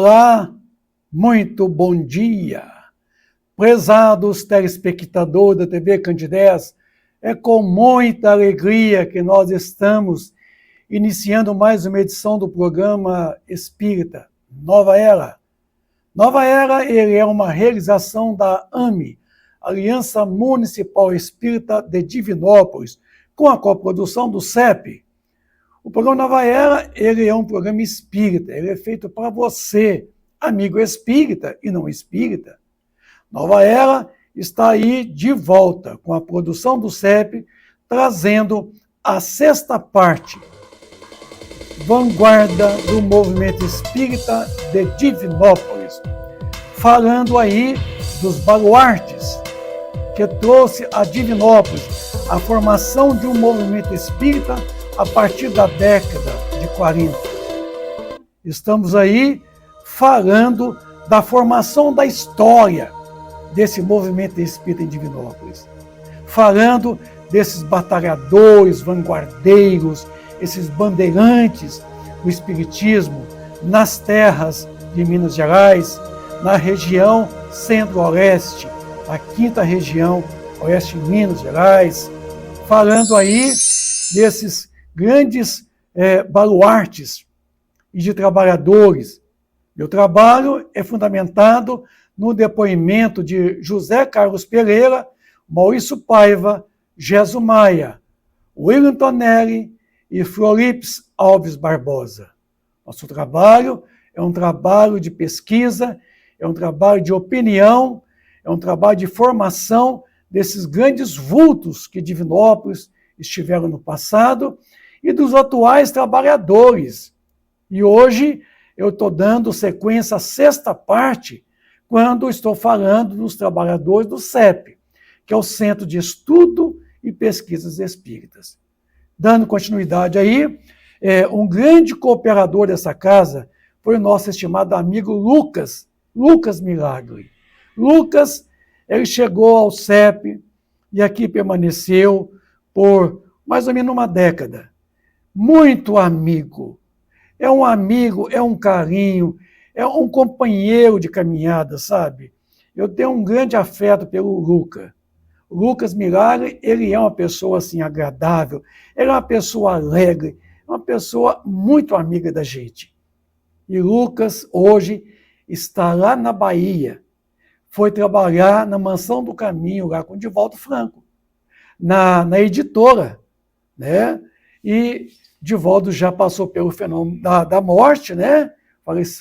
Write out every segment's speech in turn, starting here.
Olá, muito bom dia. Prezados telespectadores da TV Candidez, é com muita alegria que nós estamos iniciando mais uma edição do programa Espírita Nova Era. Nova Era, ele é uma realização da AME, Aliança Municipal Espírita de Divinópolis, com a coprodução do CEP. O programa Nova Era, ele é um programa espírita, ele é feito para você, amigo espírita e não espírita. Nova Era está aí de volta com a produção do CEP, trazendo a sexta parte, vanguarda do movimento espírita de Divinópolis, falando aí dos baluartes que trouxe a Divinópolis, a formação de um movimento espírita a partir da década de 40. Estamos aí falando da formação da história desse movimento espírita em Divinópolis, falando desses batalhadores, vanguardeiros, esses bandeirantes do espiritismo nas terras de Minas Gerais, na região centro-oeste, a quinta região oeste de Minas Gerais, falando aí desses grandes baluartes e de trabalhadores. Meu trabalho é fundamentado no depoimento de José Carlos Pereira, Maurício Paiva, Gesso Maia, William Tonelli e Florips Alves Barbosa. Nosso trabalho é um trabalho de pesquisa, é um trabalho de opinião, é um trabalho de formação desses grandes vultos que Divinópolis estiveram no passado e dos atuais trabalhadores. E hoje eu estou dando sequência à sexta parte, quando estou falando dos trabalhadores do CEP, que é o Centro de Estudo e Pesquisas Espíritas. Dando continuidade aí, um grande cooperador dessa casa foi o nosso estimado amigo Lucas Milagre. Lucas, ele chegou ao CEP e aqui permaneceu por mais ou menos uma década. Muito amigo. É um amigo, é um carinho, é um companheiro de caminhada, sabe? Eu tenho um grande afeto pelo Lucas. O Lucas Milagre, ele é uma pessoa assim agradável, ele é uma pessoa alegre, uma pessoa muito amiga da gente. E Lucas, hoje, está lá na Bahia. Foi trabalhar na Mansão do Caminho, lá com Divaldo Franco, na editora, né? E Divaldo já passou pelo fenômeno da morte, né?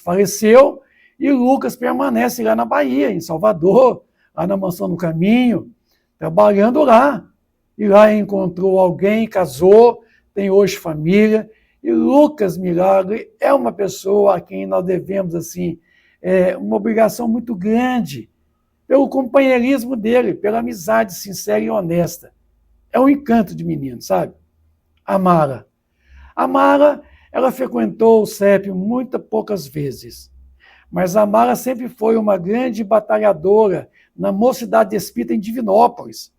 Faleceu, e Lucas permanece lá na Bahia, em Salvador, lá na Mansão do Caminho, trabalhando lá. E lá encontrou alguém, casou, tem hoje família, e Lucas Milagre é uma pessoa a quem nós devemos assim, uma obrigação muito grande, pelo companheirismo dele, pela amizade sincera e honesta. É um encanto de menino, sabe? Amara, ela frequentou o CEP poucas vezes, mas a Amara sempre foi uma grande batalhadora na Mocidade Espírita em Divinópolis.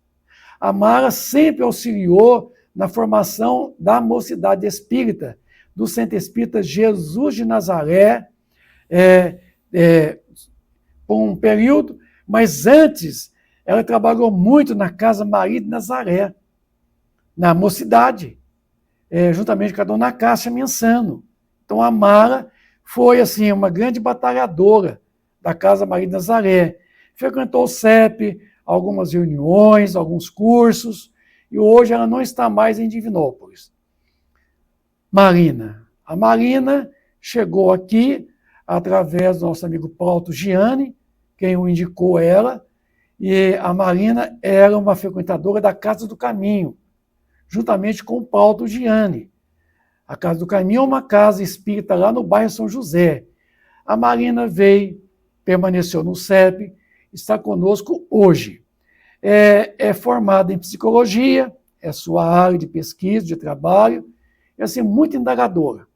A Amara sempre auxiliou na formação da Mocidade Espírita, do Centro Espírita Jesus de Nazaré, por um período, mas antes ela trabalhou muito na Casa Maria de Nazaré, na Mocidade, juntamente com a dona Cássia Mensano. Então a Mara foi assim, uma grande batalhadora da Casa Maria de Nazaré. Frequentou o CEP, algumas reuniões, alguns cursos, e hoje ela não está mais em Divinópolis. A Marina chegou aqui através do nosso amigo Paulo Gianni, quem o indicou ela, e a Marina era uma frequentadora da Casa do Caminho, juntamente com o Paulo Gianni. A Casa do Caminho é uma casa espírita lá no bairro São José. A Marina veio, permaneceu no CEP, está conosco hoje. É formada em psicologia, é sua área de pesquisa, de trabalho, é assim, muito indagadora.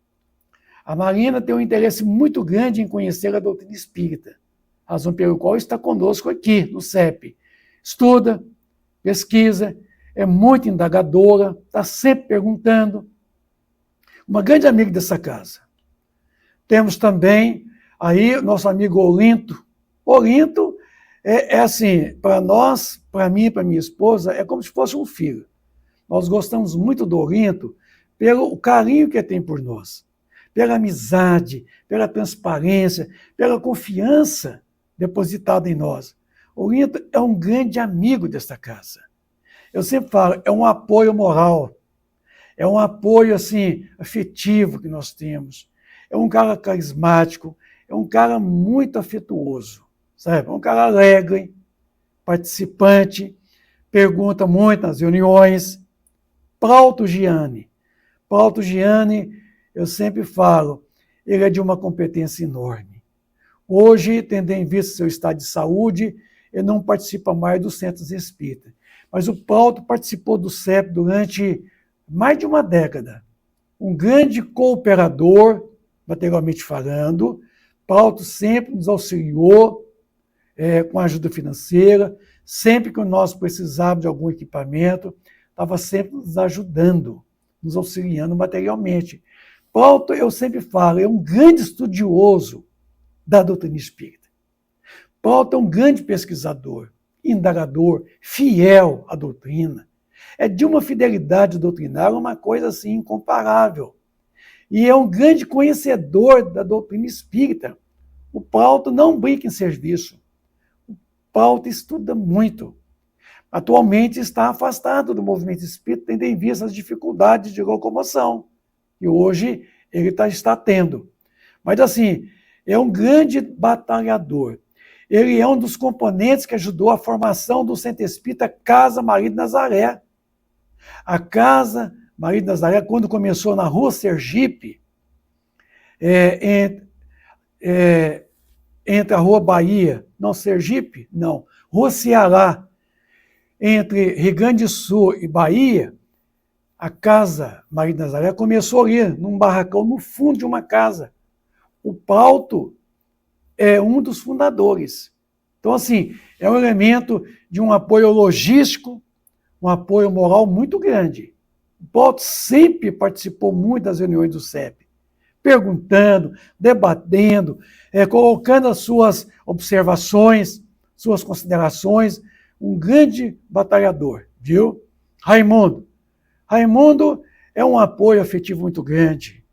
A Marina tem um interesse muito grande em conhecer a doutrina espírita, razão pelo qual está conosco aqui no CEP. Estuda, pesquisa, é muito indagadora, está sempre perguntando. Uma grande amiga dessa casa. Temos também Aí, nosso amigo Olinto. Olinto é assim, para nós, para mim e para minha esposa, é como se fosse um filho. Nós gostamos muito do Olinto pelo carinho que ele tem por nós, pela amizade, pela transparência, pela confiança depositada em nós. Olinto é um grande amigo desta casa. Eu sempre falo, é um apoio moral, é um apoio assim afetivo que nós temos. É um cara carismático, é um cara muito afetuoso, sabe? É um cara alegre, participante, pergunta muito nas reuniões. Plauto Gianni. Plauto Gianni, eu sempre falo, ele é de uma competência enorme. Hoje, tendo em vista seu estado de saúde, ele não participa mais dos centros espíritas. Mas o Plauto participou do CEP durante mais de uma década. Um grande cooperador, materialmente falando. Plauto sempre nos auxiliou com ajuda financeira, sempre que nós precisávamos de algum equipamento, estava sempre nos ajudando, nos auxiliando materialmente. Plauto, eu sempre falo, é um grande estudioso da doutrina espírita. Plauto é um grande pesquisador, indagador, fiel à doutrina. É de uma fidelidade doutrinária, uma coisa assim incomparável. E é um grande conhecedor da doutrina espírita. O Plauto não brinca em serviço. O Plauto estuda muito. Atualmente está afastado do movimento espírita, tendo em vista as dificuldades de locomoção, que hoje ele está tendo. Mas, assim, é um grande batalhador. Ele é um dos componentes que ajudou a formação do Centro Espírita Casa Maria de Nazaré. A Casa Maria de Nazaré, quando começou na Rua Sergipe, entre a Rua Bahia, não, Sergipe, não, Rua Ceará, entre Rio Grande do Sul e Bahia, a Casa Maria de Nazaré começou ali, num barracão, no fundo de uma casa. O Plauto é um dos fundadores. Então, assim, é um elemento de um apoio logístico, um apoio moral muito grande. O Plauto sempre participou muito das reuniões do CEP, perguntando, debatendo, colocando as suas observações, suas considerações, um grande batalhador, viu? Raimundo. Raimundo é um apoio afetivo muito grande,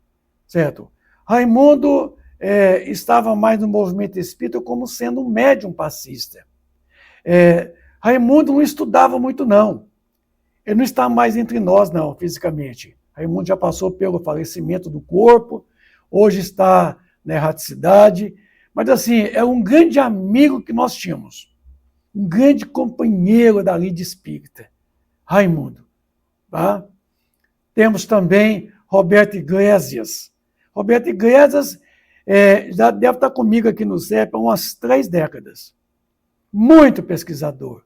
certo? Raimundo estava mais no movimento espírita como sendo um médium passista. Raimundo não estudava muito, não. Ele não está mais entre nós, não, fisicamente. Raimundo já passou pelo falecimento do corpo, hoje está na erraticidade, mas, assim, é um grande amigo que nós tínhamos. Um grande companheiro da lida espírita, Raimundo. Tá? Temos também Roberto Iglesias. Roberto Iglesias já deve estar comigo aqui no CEP há umas 3 décadas. Muito pesquisador,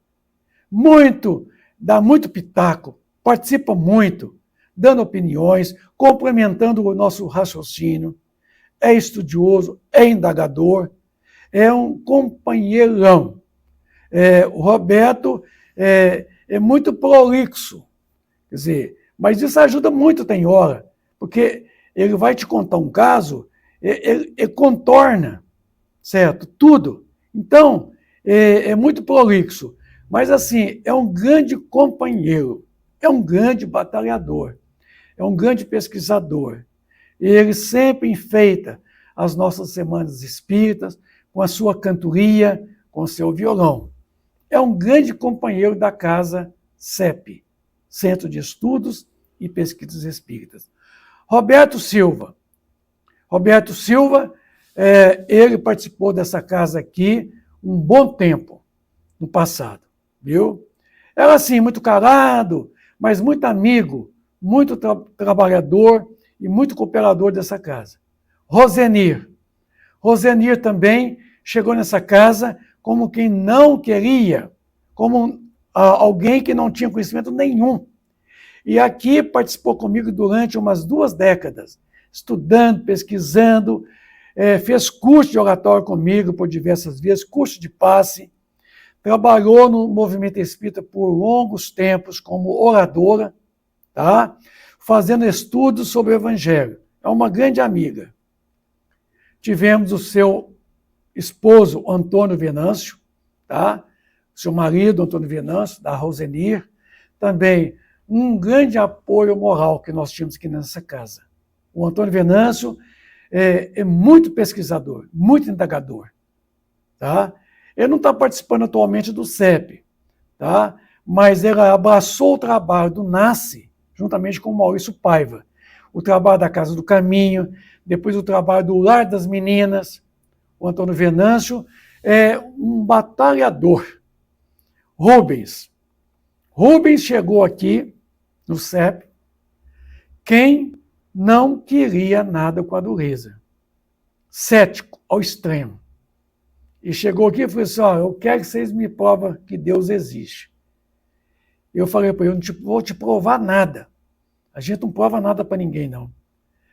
dá muito pitaco, participa muito, dando opiniões, complementando o nosso raciocínio, é estudioso, é indagador, é um companheirão. O Roberto é muito prolixo, quer dizer, mas isso ajuda muito, tem hora, porque ele vai te contar um caso, ele contorna, certo? Tudo. Então, é muito prolixo, mas, assim, é um grande companheiro, é um grande batalhador, é um grande pesquisador. Ele sempre enfeita as nossas semanas espíritas com a sua cantoria, com o seu violão. É um grande companheiro da Casa CEP, Centro de Estudos e Pesquisas Espíritas. Roberto Silva. Roberto Silva, ele participou dessa casa aqui um bom tempo no passado, viu? Era, assim, muito calado, mas muito amigo, muito trabalhador e muito cooperador dessa casa. Rosenir. Rosenir também chegou nessa casa como quem não queria, como alguém que não tinha conhecimento nenhum. E aqui participou comigo durante umas 2 décadas, estudando, pesquisando, fez curso de oratório comigo por diversas vezes, curso de passe, trabalhou no movimento espírita por longos tempos como oradora, tá? Fazendo estudos sobre o Evangelho. É uma grande amiga. tivemos o seu esposo, Antônio Venâncio, tá? Seu marido, Antônio Venâncio, da Rosenir, também um grande apoio moral que nós tínhamos aqui nessa casa. O Antônio Venâncio é muito pesquisador, muito indagador, tá? Ele não está participando atualmente do CEP, tá? Mas ele abraçou o trabalho do NASCE, juntamente com o Maurício Paiva, o trabalho da Casa do Caminho, depois o trabalho do Lar das Meninas. O Antônio Venâncio é um batalhador. Rubens chegou aqui no CEP, quem não queria nada com a dureza, cético ao extremo. E chegou aqui e falou assim, eu quero que vocês me provem que Deus existe. Eu falei para ele, eu não vou te provar nada. A gente não prova nada para ninguém, não.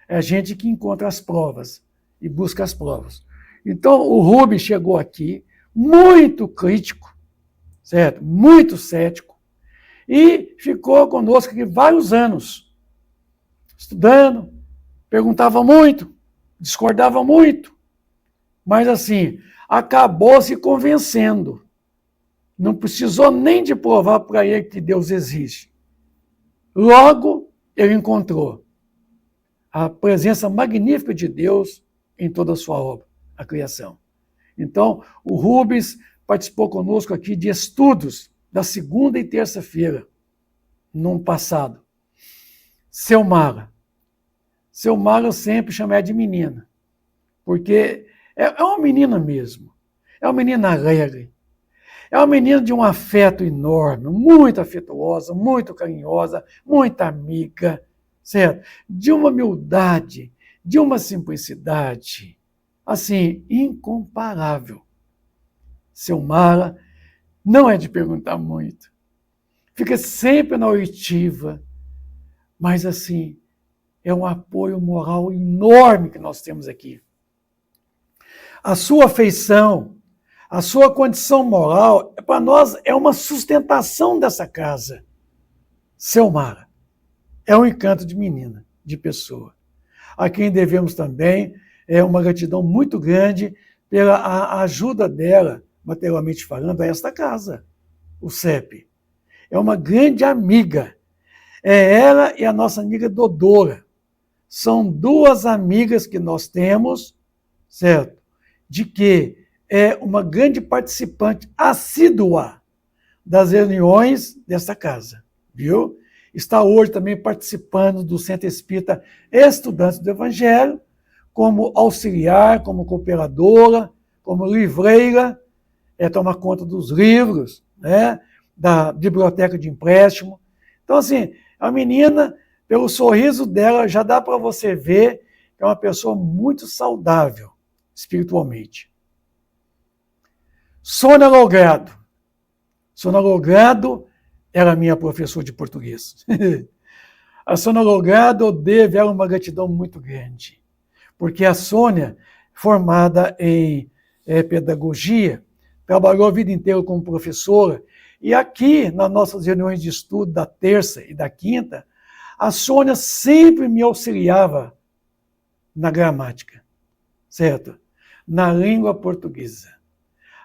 É a gente que encontra as provas e busca as provas. Então, o Rubens chegou aqui muito crítico, certo? Muito cético, e ficou conosco aqui vários anos, estudando, perguntava muito, discordava muito, mas assim, acabou se convencendo. Não precisou nem de provar para ele que Deus existe. Logo, ele encontrou a presença magnífica de Deus em toda a sua obra, a criação. Então, o Rubens participou conosco aqui de estudos da segunda e terça-feira, no passado. Selmara eu sempre chamei de menina, porque é uma menina mesmo, é uma menina alegre, é uma menina de um afeto enorme, muito afetuosa, muito carinhosa, muito amiga, certo? De uma humildade, de uma simplicidade, assim, incomparável. Selmara não é de perguntar muito, fica sempre na oitiva, mas assim, é um apoio moral enorme que nós temos aqui. A sua afeição, a sua condição moral, para nós, é uma sustentação dessa casa. Selmara é um encanto de menina, de pessoa. A quem devemos também uma gratidão muito grande pela ajuda dela, materialmente falando, a esta casa, o CEP. É uma grande amiga. É ela e a nossa amiga Dodora. São duas amigas que nós temos, certo? De que é uma grande participante assídua das reuniões desta casa, viu? Está hoje também participando do Centro Espírita Estudantes do Evangelho, como auxiliar, como cooperadora, como livreira, toma conta dos livros, né? Da biblioteca de empréstimo. Então, assim, a menina, pelo sorriso dela, já dá para você ver que é uma pessoa muito saudável espiritualmente. Sônia Logrado. Sônia Logrado era minha professora de português. A Sônia Logrado, eu devo ela uma gratidão muito grande, porque a Sônia, formada em pedagogia, trabalhou a vida inteira como professora, e aqui, nas nossas reuniões de estudo da terça e da quinta, a Sônia sempre me auxiliava na gramática, certo? Na língua portuguesa.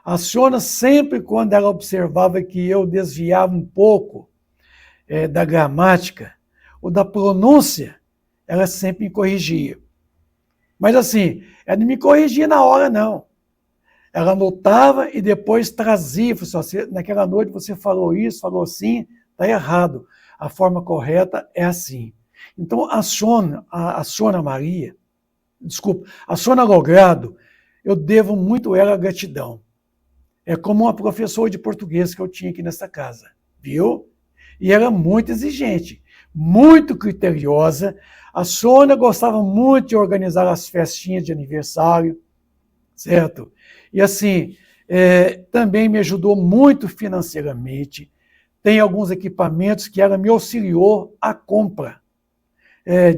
A Sônia sempre, quando ela observava que eu desviava um pouco da gramática ou da pronúncia, ela sempre me corrigia. Mas assim, ela não me corrigia na hora, não. Ela anotava e depois trazia. Falou assim, naquela noite você falou isso, falou assim, está errado. A forma correta é assim. Então, a Sônia Maria, desculpa, a Sônia Logrado, eu devo muito a ela gratidão. É como uma professora de português que eu tinha aqui nessa casa, viu? E era muito exigente, muito criteriosa. A Sônia gostava muito de organizar as festinhas de aniversário, certo? E assim, também me ajudou muito financeiramente. Tem alguns equipamentos que ela me auxiliou à compra,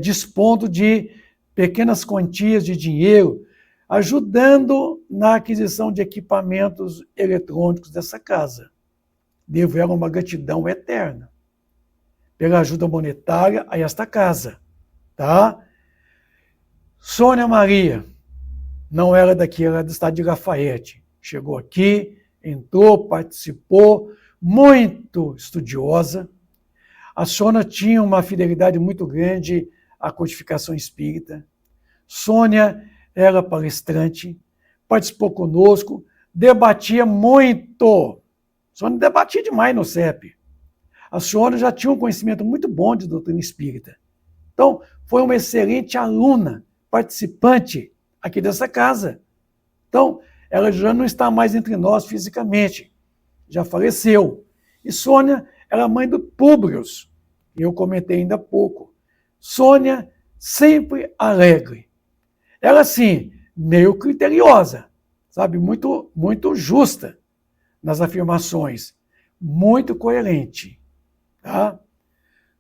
dispondo de pequenas quantias de dinheiro, ajudando na aquisição de equipamentos eletrônicos dessa casa. Devo ela uma gratidão eterna pela ajuda monetária a esta casa, tá? Sônia Maria, não era daqui, era do estado de Lafayette. Chegou aqui, entrou, participou, muito estudiosa. A Sônia tinha uma fidelidade muito grande à codificação espírita. Sônia era palestrante, participou conosco, debatia muito. Sônia debatia demais no CEP. A Sônia já tinha um conhecimento muito bom de doutrina espírita. Então, foi uma excelente aluna, participante aqui dessa casa. Então, ela já não está mais entre nós fisicamente, já faleceu. E Sônia era mãe do Públio, eu comentei ainda há pouco. Sônia sempre alegre. Ela, assim, meio criteriosa, sabe, muito justa nas afirmações, muito coerente. Tá?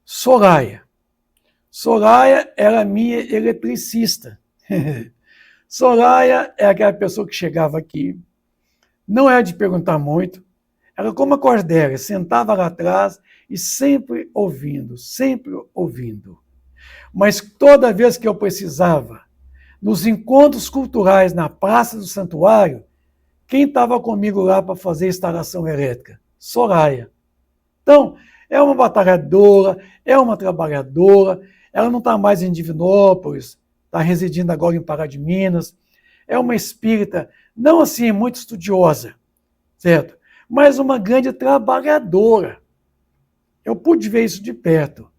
Soraya era minha eletricista. Soraya é aquela pessoa que chegava aqui, não era de perguntar muito, era como a Cordélia, sentava lá atrás e sempre ouvindo. Mas toda vez que eu precisava, nos encontros culturais na Praça do Santuário, quem estava comigo lá para fazer instalação elétrica? Soraya. Então, é uma batalhadora, é uma trabalhadora, ela não está mais em Divinópolis, está residindo agora em Pará de Minas, é uma espírita, não assim muito estudiosa, certo? Mas uma grande trabalhadora. Eu pude ver isso de perto.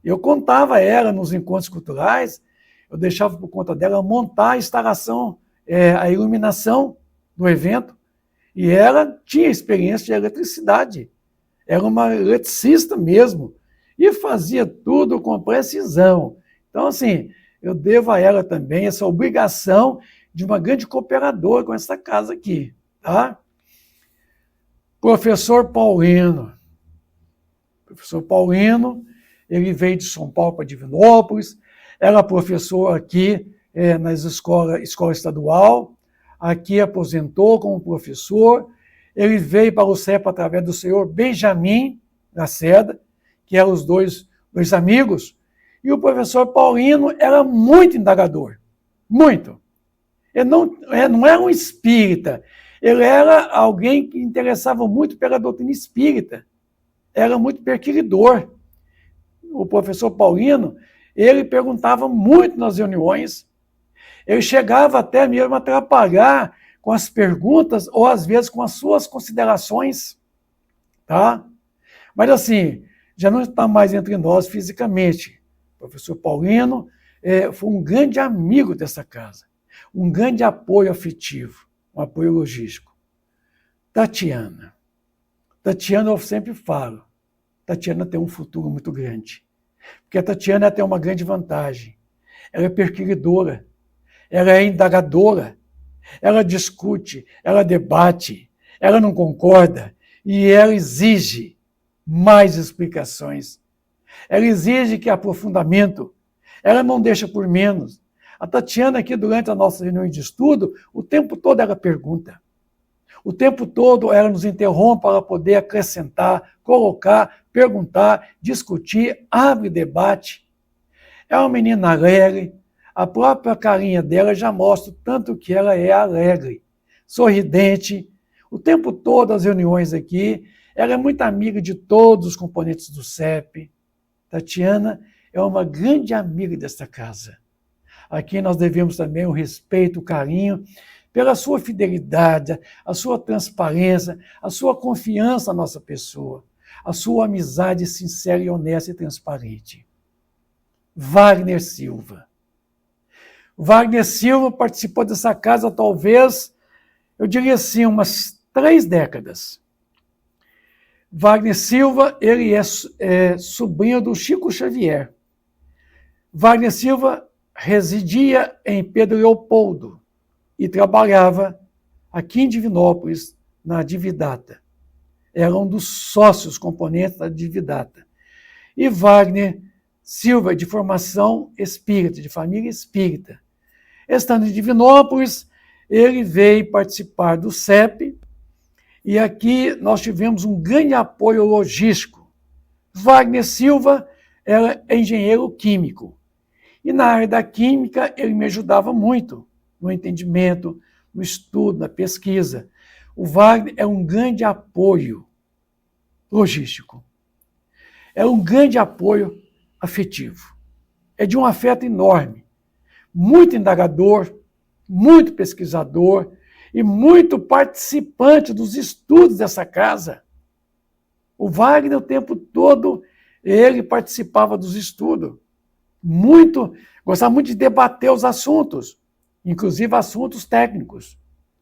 Eu contava ela nos encontros culturais, eu deixava por conta dela montar a instalação, a iluminação do evento, e ela tinha experiência de eletricidade. Era uma eletricista mesmo, e fazia tudo com precisão. Então, assim, eu devo a ela também essa obrigação de uma grande cooperadora com essa casa aqui, tá? Professor Paulino. Professor Paulino, ele veio de São Paulo para Divinópolis, era professor aqui nas escola estadual, aqui aposentou como professor, ele veio para o CEP através do senhor Benjamin Lacerda, que eram os dois amigos, e o professor Paulino era muito indagador, muito. Ele não era um espírita, ele era alguém que interessava muito pela doutrina espírita, era muito perquiridor. O professor Paulino, ele perguntava muito nas reuniões, ele chegava até mesmo a atrapalhar com as perguntas ou às vezes com as suas considerações, tá? Mas assim, já não está mais entre nós fisicamente. O professor Paulino foi um grande amigo dessa casa, um grande apoio afetivo, um apoio logístico. Tatiana, eu sempre falo, Tatiana tem um futuro muito grande, porque a Tatiana tem uma grande vantagem, ela é perquiridora, ela é indagadora, ela discute, ela debate, ela não concorda e ela exige mais explicações. Ela exige que aprofundamento, ela não deixa por menos. A Tatiana aqui durante a nossa reunião de estudo, o tempo todo ela pergunta. O tempo todo ela nos interrompe para poder acrescentar, colocar, perguntar, discutir, abre debate. É uma menina alegre, a própria carinha dela já mostra o tanto que ela é alegre, sorridente. O tempo todo as reuniões aqui, ela é muito amiga de todos os componentes do CEP. Tatiana é uma grande amiga desta casa. Aqui nós devemos também o respeito, o carinho, pela sua fidelidade, a sua transparência, a sua confiança na nossa pessoa, a sua amizade sincera e honesta e transparente. Wagner Silva. Wagner Silva participou dessa casa talvez, eu diria assim, umas 3 décadas. Wagner Silva, ele é sobrinho do Chico Xavier. Wagner Silva residia em Pedro Leopoldo e trabalhava aqui em Divinópolis, na Dividata. Era um dos sócios componentes da Dividata. E Wagner Silva, de formação espírita, de família espírita. Estando em Divinópolis, ele veio participar do CEP, e aqui nós tivemos um grande apoio logístico. Wagner Silva era engenheiro químico, e na área da química ele me ajudava muito. no entendimento, no estudo, na pesquisa. O Wagner é um grande apoio logístico. É um grande apoio afetivo. É de um afeto enorme. Muito indagador, muito pesquisador e muito participante dos estudos dessa casa. O Wagner, o tempo todo, ele participava dos estudos. Gostava muito de debater os assuntos, inclusive assuntos técnicos.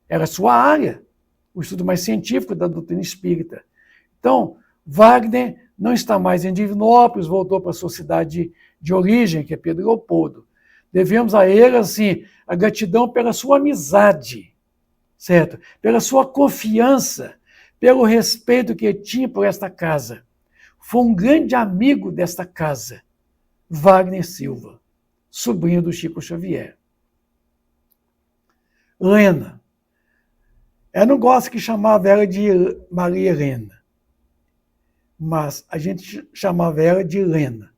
Era a sua área, o estudo mais científico da doutrina espírita. Então, Wagner não está mais em Divinópolis, voltou para a sua cidade de origem, que é Pedro Leopoldo. Devemos a ele, assim, a gratidão pela sua amizade, certo? Pela sua confiança, pelo respeito que ele tinha por esta casa. Foi um grande amigo desta casa, Wagner Silva, sobrinho do Chico Xavier. Lena. Eu não gosto que chamava ela de Maria Helena, mas a gente chamava ela de Lena.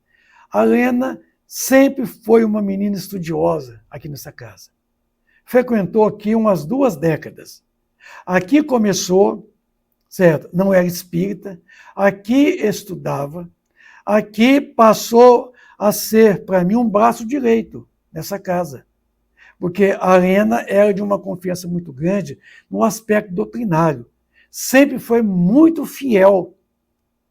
A Lena sempre foi uma menina estudiosa aqui nessa casa. Frequentou aqui umas 2 décadas. Aqui começou, certo? Não era espírita, aqui estudava, aqui passou a ser, para mim, um braço direito nessa casa. Porque a Lena era de uma confiança muito grande no aspecto doutrinário. Sempre foi muito fiel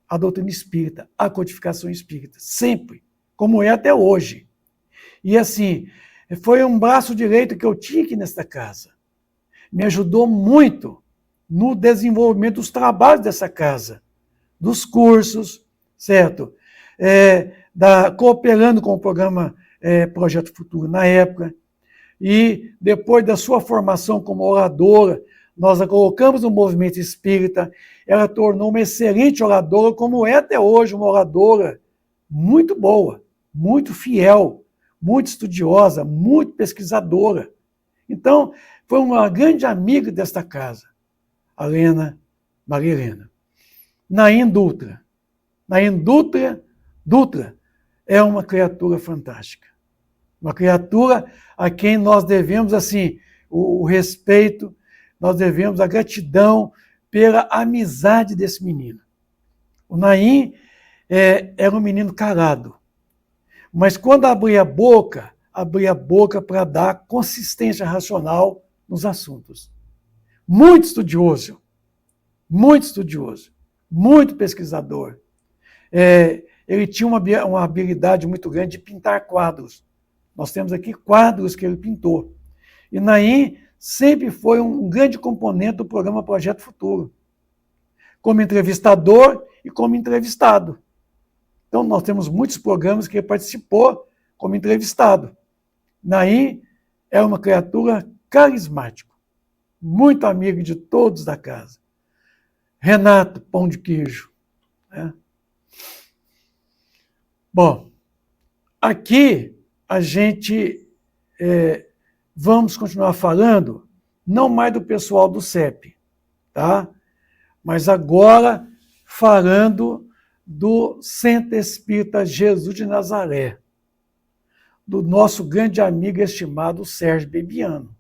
à doutrina espírita, à codificação espírita. Sempre. Como é até hoje. E assim, foi um braço direito que eu tinha aqui nesta casa. Me ajudou muito no desenvolvimento dos trabalhos dessa casa, dos cursos, certo? Cooperando com o programa Projeto Futuro na época. E depois da sua formação como oradora, nós a colocamos no movimento espírita, ela tornou uma excelente oradora, como é até hoje, uma oradora muito boa, muito fiel, muito estudiosa, muito pesquisadora. Então, foi uma grande amiga desta casa, a Maria Helena. Naim Dutra. Naim Dutra é uma criatura fantástica. Uma criatura a quem nós devemos, assim, o respeito, nós devemos a gratidão pela amizade desse menino. O Naim era um menino calado, mas quando abria a boca para dar consistência racional nos assuntos. Muito estudioso, muito pesquisador. Ele tinha uma habilidade muito grande de pintar quadros. Nós temos aqui quadros que ele pintou. E Naim sempre foi um grande componente do programa Projeto Futuro, como entrevistador e como entrevistado. Então, nós temos muitos programas que ele participou como entrevistado. Naim é uma criatura carismática, muito amigo de todos da casa. Renato, pão de queijo. Né? Bom, aqui a gente vamos continuar falando, não mais do pessoal do CEP, tá? Mas agora falando do Centro Espírita Jesus de Nazaré, do nosso grande amigo estimado Sérgio Bebiano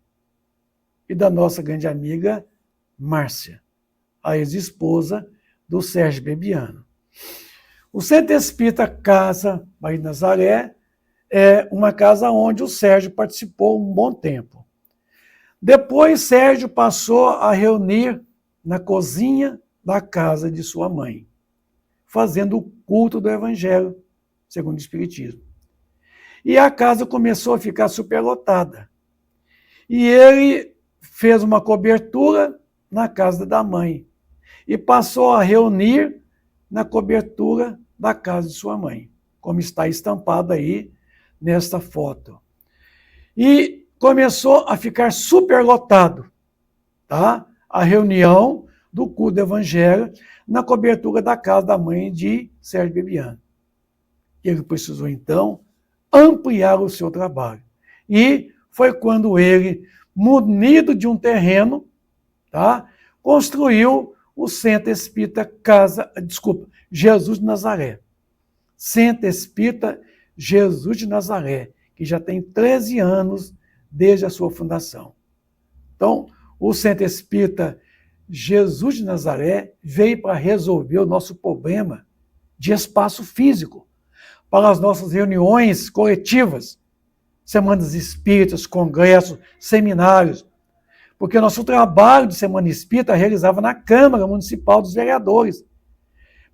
e da nossa grande amiga Márcia, a ex-esposa do Sérgio Bebiano. O Centro Espírita Casa Maria Nazaré é uma casa onde o Sérgio participou um bom tempo. Depois, Sérgio passou a reunir na cozinha da casa de sua mãe, fazendo o culto do Evangelho, segundo o Espiritismo. E a casa começou a ficar superlotada. E ele fez uma cobertura na casa da mãe e passou a reunir na cobertura da casa de sua mãe, como está estampado aí nesta foto. E começou a ficar superlotado, tá? A reunião do culto do Evangelho na cobertura da casa da mãe de Sérgio Bebiano. Ele precisou, então, ampliar o seu trabalho. E foi quando ele, munido de um terreno, tá? Construiu o Centro Espírita Jesus de Nazaré. Centro Espírita Jesus de Nazaré, que já tem 13 anos desde a sua fundação. Então, o Centro Espírita Jesus de Nazaré veio para resolver o nosso problema de espaço físico, para as nossas reuniões coletivas, semanas espíritas, congressos, seminários, porque nosso trabalho de Semana Espírita realizava na Câmara Municipal dos Vereadores,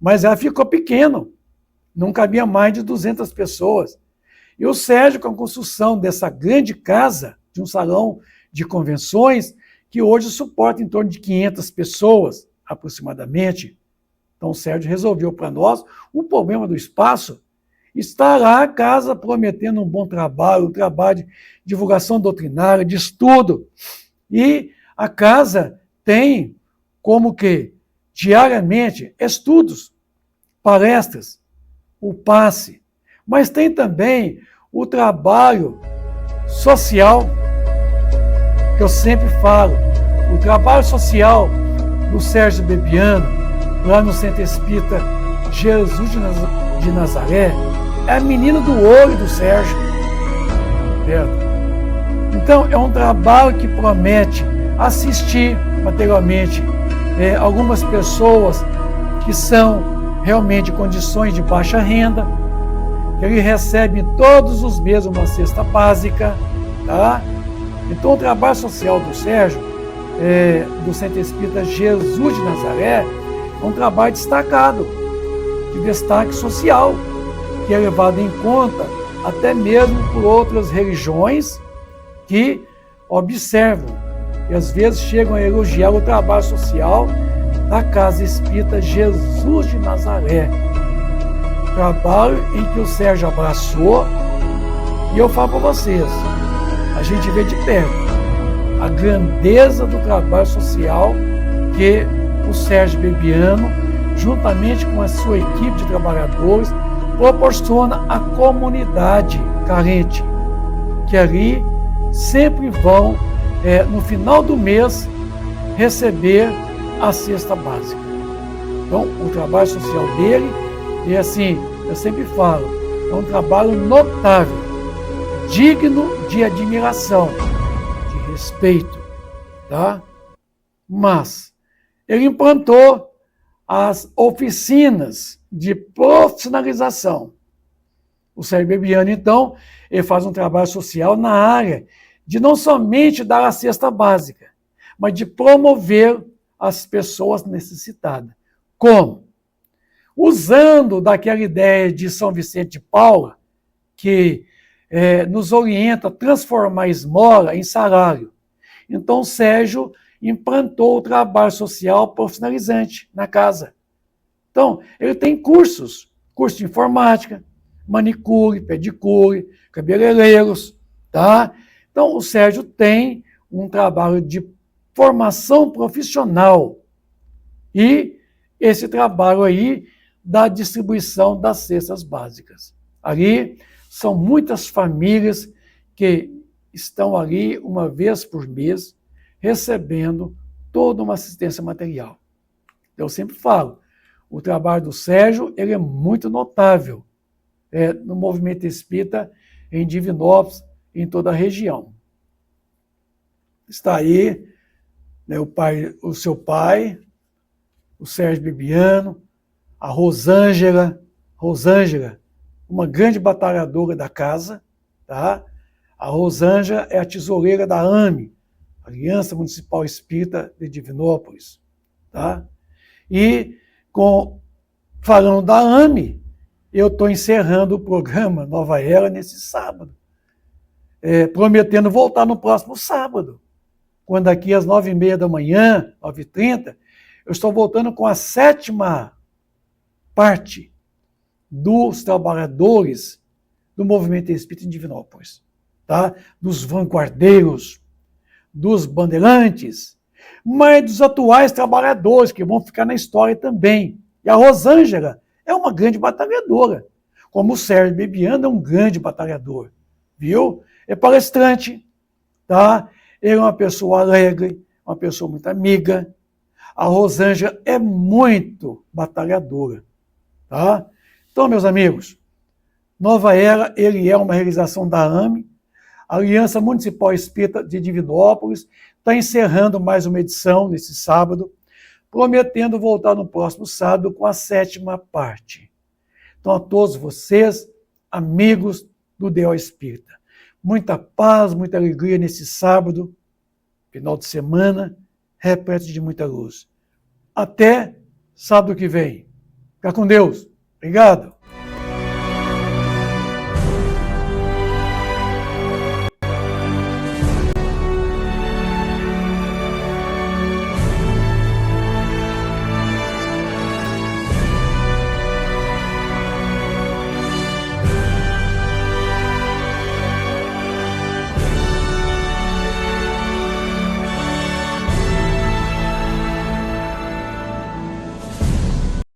mas ela ficou pequena, não cabia mais de 200 pessoas. E o Sérgio, com a construção dessa grande casa, de um salão de convenções, que hoje suporta em torno de 500 pessoas, aproximadamente. Então, o Sérgio resolveu para nós o problema do espaço. Está lá a casa prometendo um bom trabalho, um trabalho de divulgação doutrinária, de estudo. E a casa tem como que, diariamente, estudos, palestras, o passe, mas tem também o trabalho social, que eu sempre falo, o trabalho social do Sérgio Bebiano, lá no Centro Espírita Jesus de Nazaré, é a menina do olho do Sérgio. Então, é um trabalho que promete assistir materialmente algumas pessoas que são realmente em condições de baixa renda, que ele recebe todos os meses uma cesta básica, tá? Então, o trabalho social do Sérgio, do Centro Espírita Jesus de Nazaré, é um trabalho destacado, de destaque social, que é levado em conta até mesmo por outras religiões que observam e às vezes chegam a elogiar o trabalho social da Casa Espírita Jesus de Nazaré. Trabalho em que o Sérgio abraçou, e eu falo para vocês, a gente vê de perto a grandeza do trabalho social que o Sérgio Bebiano, juntamente com a sua equipe de trabalhadores, proporciona à comunidade carente, que ali sempre vão, no final do mês, receber a cesta básica. Então, o trabalho social dele, e assim, eu sempre falo, é um trabalho notável, digno de admiração, de respeito, tá? Mas ele implantou as oficinas de profissionalização. O Sérgio Bebiano, então, ele faz um trabalho social na área de não somente dar a cesta básica, mas de promover as pessoas necessitadas. Como? Usando daquela ideia de São Vicente de Paula, que nos orienta a transformar a esmola em salário. Então, o Sérgio implantou o trabalho social profissionalizante na casa. Então, ele tem curso de informática, manicure, pedicure, cabeleireiros, tá? Então, o Sérgio tem um trabalho de formação profissional e esse trabalho aí da distribuição das cestas básicas. Ali são muitas famílias que estão ali uma vez por mês recebendo toda uma assistência material. Eu sempre falo, o trabalho do Sérgio ele é muito notável no movimento espírita em Divinópolis, em toda a região. Está aí o seu pai, o Sérgio Bebiano, a Rosângela, uma grande batalhadora da casa, tá? A Rosângela é a tesoureira da AME, Aliança Municipal Espírita de Divinópolis, tá? E falando da AME, eu estou encerrando o programa Nova Era nesse sábado, prometendo voltar no próximo sábado, quando aqui às 9h30 da manhã, 9h30, eu estou voltando com a 7ª parte dos trabalhadores do movimento espírita em Divinópolis, tá? Dos vanguardeiros, dos bandeirantes, mas dos atuais trabalhadores que vão ficar na história também. E a Rosângela é uma grande batalhadora, como o Sérgio Bebiano é um grande batalhador, viu? É palestrante, tá? Ele é uma pessoa alegre, uma pessoa muito amiga. A Rosângela é muito batalhadora, tá? Então, meus amigos, Nova Era, ele é uma realização da AME. A Aliança Municipal Espírita de Divinópolis está encerrando mais uma edição nesse sábado, prometendo voltar no próximo sábado com a 7ª parte. Então, a todos vocês, amigos do Ideal Espírita, muita paz, muita alegria nesse sábado, final de semana, repleto de muita luz. Até sábado que vem. Fica com Deus. Obrigado.